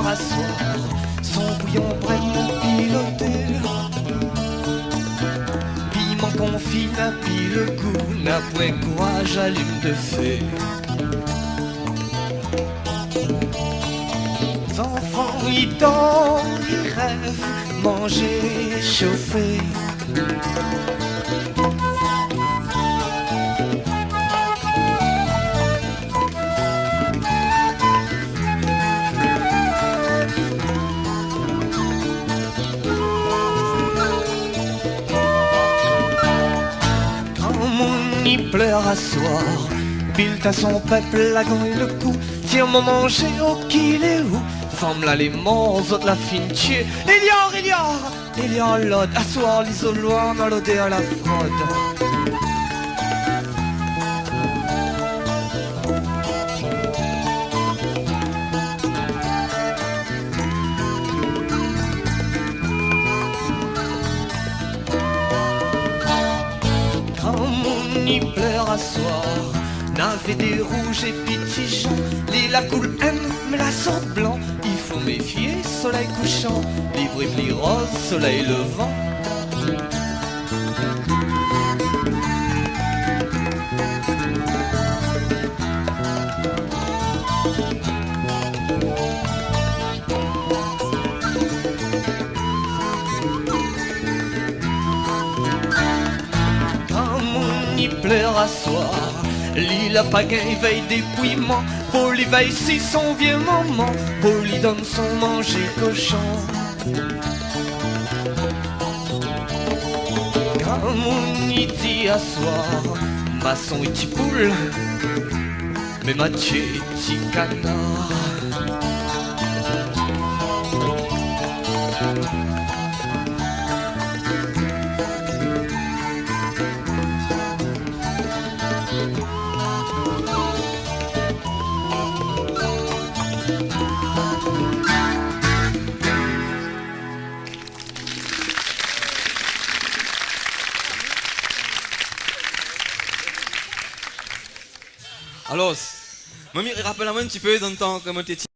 à soir, son bouillon vraiment piloté. Piment confit n'a pis le goût, n'a point courage, allume de feu. Les enfants, ils dorment, ils rêvent, manger, chauffer. Il pleure à soir, pilte à son peuple la gant et le cou, tire-moi manger au qu'il est où, femme là les morts, autres la fin tuer, Elior, l'ode, à soir l'isoloir dans l'odeur à la fraude. Il pleure à soir, navet des rouges et pitichants, lila coule aime, mais la sorte blanc, il faut méfier, soleil couchant, libre et pli rose, soleil levant. Il pleure à soir, l'île pagain veille dépouillement, pour lui veille si son vieux maman, pour lui donne son manger cochon. Quand mon dit à soir, maçon et poule, mais Mathieu et canard. Alors, mamie, rappelle-moi un petit peu dans le temps comment t'étais.